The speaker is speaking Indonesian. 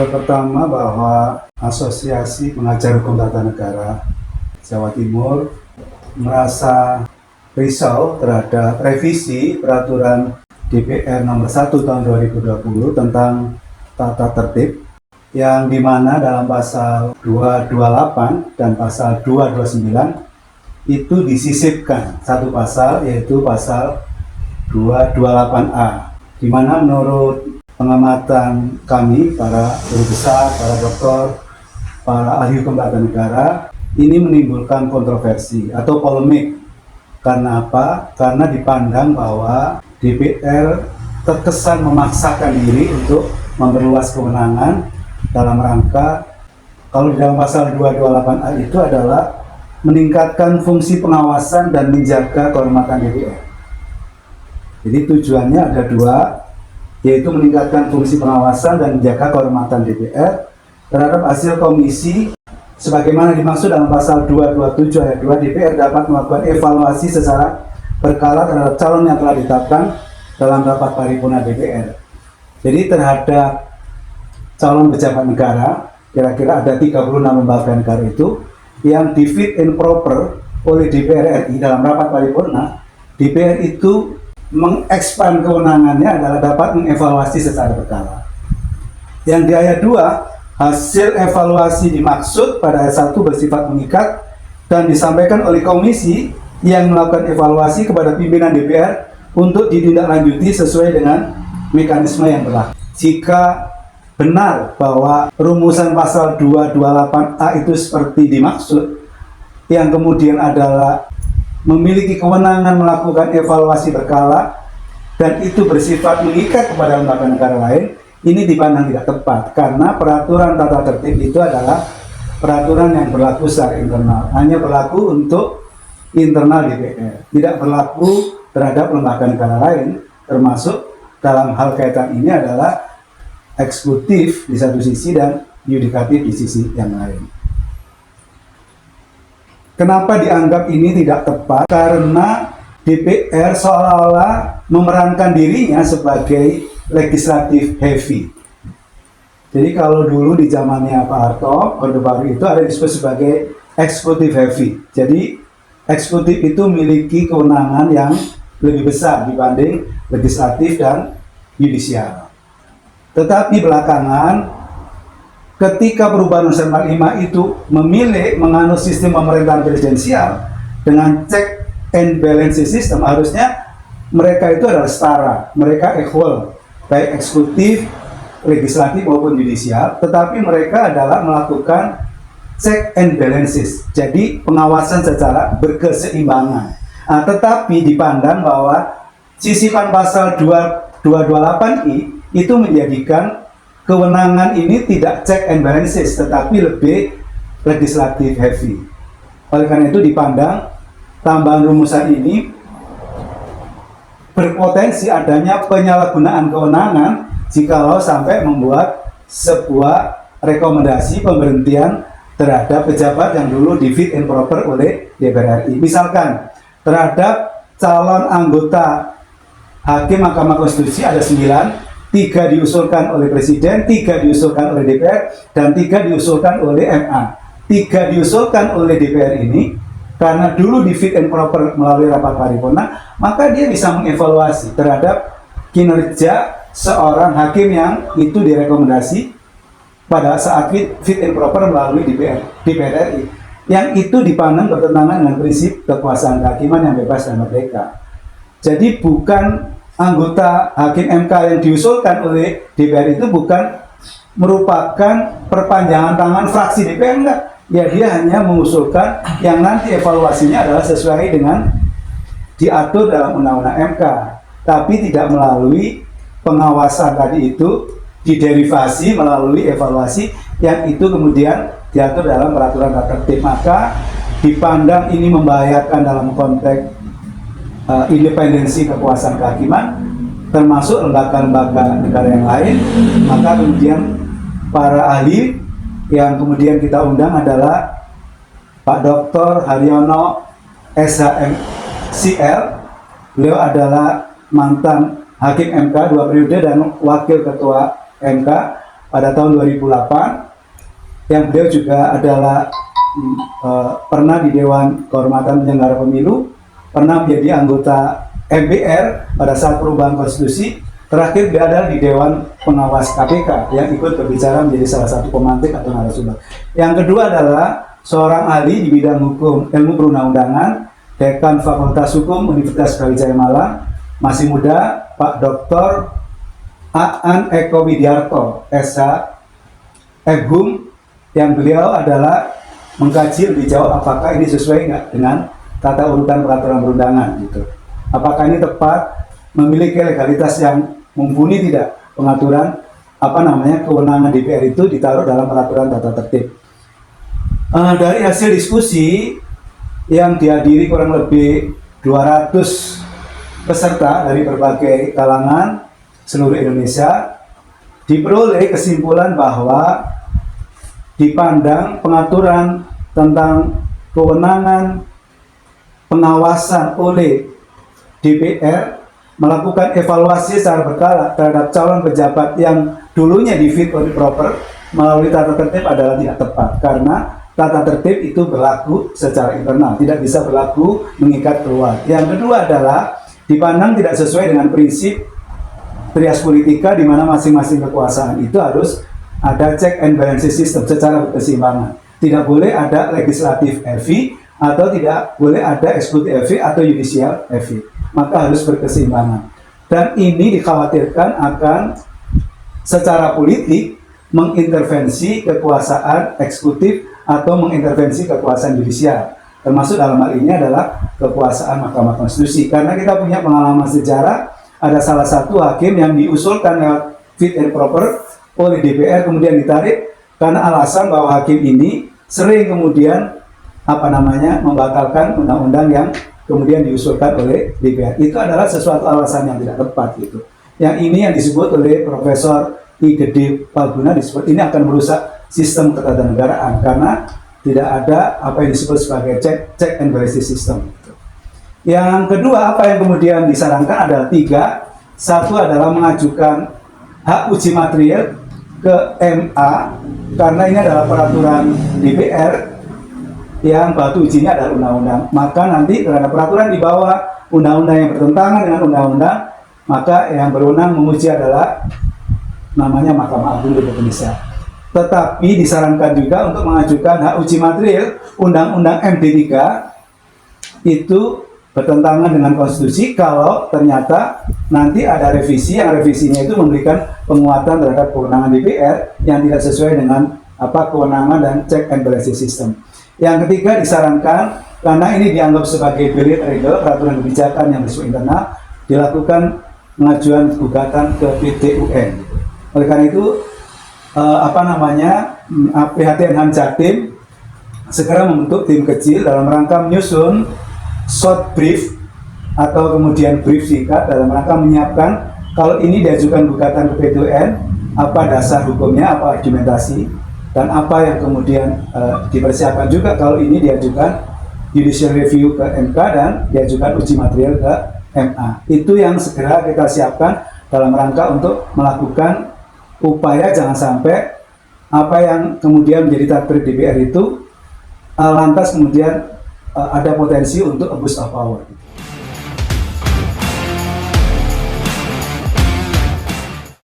Pertama bahwa Asosiasi Pengajar Hukum Tata Negara Jawa Timur merasa risau terhadap revisi peraturan DPR nomor 1 tahun 2020 tentang tata tertib yang dimana dalam pasal 228 dan pasal 229 itu disisipkan satu pasal, yaitu pasal 228A, di mana menurut pengamatan kami, para guru besar, para dokter, para ahli hukum tata negara, ini menimbulkan kontroversi atau polemik. Karena apa? Karena dipandang bahwa DPR terkesan memaksakan diri untuk memperluas kewenangan dalam rangka, kalau di dalam pasal 228A itu adalah meningkatkan fungsi pengawasan dan menjaga kehormatan DPR. Jadi tujuannya ada dua, yaitu meningkatkan fungsi pengawasan dan menjaga kehormatan DPR terhadap hasil komisi sebagaimana dimaksud dalam pasal 227 ayat 2. DPR dapat melakukan evaluasi secara berkala terhadap calon yang telah ditetapkan dalam rapat paripurna DPR. Jadi terhadap calon pejabat negara, kira-kira ada 36 lembaga negara itu yang di fit and proper oleh DPR RI dalam rapat paripurna. DPR itu mengekspan kewenangannya adalah dapat mengevaluasi secara berkala. Yang di ayat 2, hasil evaluasi dimaksud pada ayat 1 bersifat mengikat dan disampaikan oleh komisi yang melakukan evaluasi kepada pimpinan DPR untuk ditindaklanjuti sesuai dengan mekanisme yang berlaku. Jika benar bahwa rumusan pasal 228A itu seperti dimaksud, yang kemudian adalah memiliki kewenangan melakukan evaluasi berkala dan itu bersifat mengikat kepada lembaga negara lain, ini dipandang tidak tepat karena peraturan tata tertib itu adalah peraturan yang berlaku secara internal, hanya berlaku untuk internal DPR, tidak berlaku terhadap lembaga negara lain, termasuk dalam hal kaitan ini adalah eksekutif di satu sisi dan yudikatif di sisi yang lain. Kenapa dianggap ini tidak tepat? Karena DPR seolah-olah memerankan dirinya sebagai legislatif heavy. Jadi kalau dulu di zamannya Pak Harto, Orde Baru itu ada disebut sebagai eksekutif heavy. Jadi eksekutif itu memiliki kewenangan yang lebih besar dibanding legislatif dan yudisial. Tetapi belakangan ketika perubahan Undang-Undang 45 itu memilih menganut sistem pemerintahan presidensial dengan check and balance system, harusnya mereka itu adalah setara, mereka equal, baik eksekutif, legislatif maupun yudisial, tetapi mereka adalah melakukan check and balances, jadi pengawasan secara berkeseimbangan. Nah, tetapi dipandang bahwa sisipan pasal 228I itu menjadikan kewenangan ini tidak check and balances, tetapi lebih legislatif heavy. Oleh karena itu dipandang tambahan rumusan ini berpotensi adanya penyalahgunaan kewenangan jikalau sampai membuat sebuah rekomendasi pemberhentian terhadap pejabat yang dulu di fit and proper oleh DPR RI. Misalkan terhadap calon anggota Hakim Mahkamah Konstitusi ada 9, 3 diusulkan oleh Presiden, 3 diusulkan oleh DPR, dan 3 diusulkan oleh MA. 3 diusulkan oleh DPR ini, karena dulu di fit and proper melalui rapat paripurna, maka dia bisa mengevaluasi terhadap kinerja seorang hakim yang itu direkomendasi pada saat fit and proper melalui DPR RI. Yang itu dipandang bertentangan dengan prinsip kekuasaan kehakiman yang bebas dan merdeka. Jadi bukan anggota hakim MK yang diusulkan oleh DPR itu bukan merupakan perpanjangan tangan fraksi DPR, enggak. Ya, dia hanya mengusulkan yang nanti evaluasinya adalah sesuai dengan diatur dalam Undang-Undang MK, tapi tidak melalui pengawasan tadi itu diderivasi melalui evaluasi yang itu kemudian diatur dalam peraturan tata tertib. Maka dipandang ini membahayakan dalam konteks independensi kekuasaan kehakiman, termasuk lembaga-lembaga negara yang lain. Maka kemudian para ahli yang kemudian kita undang adalah Pak Dr. Haryono SHMCL. Beliau adalah mantan Hakim MK 2 periode dan Wakil Ketua MK. pada tahun 2008, yang beliau juga adalah pernah di Dewan Kehormatan Penyelenggara Pemilu, pernah menjadi anggota MPR pada saat perubahan konstitusi, terakhir beliau adalah di Dewan Pengawas KPK yang ikut berbicara menjadi salah satu pemantik atau narasumber. Yang kedua adalah seorang ahli di bidang hukum ilmu perundang-undangan, Dekan Fakultas Hukum Universitas Brawijaya Malang, masih muda, Pak Dr. Aan Eko Widiarto, SH, FHUM, yang beliau adalah mengkaji lebih jauh apakah ini sesuai nggak dengan tata urutan peraturan perundangan gitu. Apakah ini tepat, memiliki legalitas yang mumpuni tidak pengaturan kewenangan DPR itu ditaruh dalam peraturan tata tertib. Dari hasil diskusi yang dihadiri kurang lebih 200 peserta dari berbagai kalangan seluruh Indonesia, diperoleh kesimpulan bahwa dipandang pengaturan tentang kewenangan pengawasan oleh DPR melakukan evaluasi secara berkala terhadap calon pejabat yang dulunya di fit and proper melalui tata tertib adalah tidak tepat, karena tata tertib itu berlaku secara internal, tidak bisa berlaku mengikat keluar. Yang kedua adalah dipandang tidak sesuai dengan prinsip trias politika, di mana masing-masing kekuasaan itu harus ada check and balance system secara berkeseimbangan. Tidak boleh ada legislatif heavy atau tidak boleh ada eksekutif heavy atau judicial heavy. Maka harus berkeseimbangan. Dan ini dikhawatirkan akan secara politik mengintervensi kekuasaan eksekutif atau mengintervensi kekuasaan judisial. Termasuk dalam hal ini adalah kekuasaan Mahkamah Konstitusi. Karena kita punya pengalaman sejarah, ada salah satu hakim yang diusulkan lewat fit and proper oleh DPR kemudian ditarik karena alasan bahwa hakim ini sering kemudian membatalkan undang-undang yang kemudian diusulkan oleh DPR. Itu adalah sesuatu alasan yang tidak tepat gitu. Yang ini yang disebut oleh Profesor I. Gede Palguna, disebut ini akan merusak sistem ketatanegaraan karena tidak ada apa yang disebut sebagai check and balance system gitu. Yang kedua, apa yang kemudian disarankan adalah 3. Satu adalah mengajukan hak uji material ke MA, karena ini adalah peraturan DPR yang batu ujinya adalah undang-undang. Maka nanti terhadap peraturan di bawah undang-undang yang bertentangan dengan undang-undang, maka yang berwenang menguji adalah namanya Mahkamah Agung Republik Indonesia. Tetapi disarankan juga untuk mengajukan hak uji material undang-undang MD3 itu bertentangan dengan konstitusi kalau ternyata nanti ada revisi, yang revisinya itu memberikan penguatan terhadap kewenangan DPR yang tidak sesuai dengan kewenangan dan check and balance system. Yang ketiga disarankan, karena ini dianggap sebagai valid legal, peraturan kebijakan yang bersifat internal, dilakukan pengajuan gugatan ke PT UN. Oleh karena itu PHTN Jatim segera membentuk tim kecil dalam rangka menyusun short brief atau kemudian brief singkat dalam rangka menyiapkan kalau ini diajukan gugatan ke PT UN, apa dasar hukumnya, apa argumentasi, dan apa yang kemudian dipersiapkan juga kalau ini diajukan judicial review ke MK dan diajukan uji material ke MA. Itu yang segera kita siapkan dalam rangka untuk melakukan upaya jangan sampai apa yang kemudian menjadi takdir DPR itu lantas kemudian ada potensi untuk abuse of power.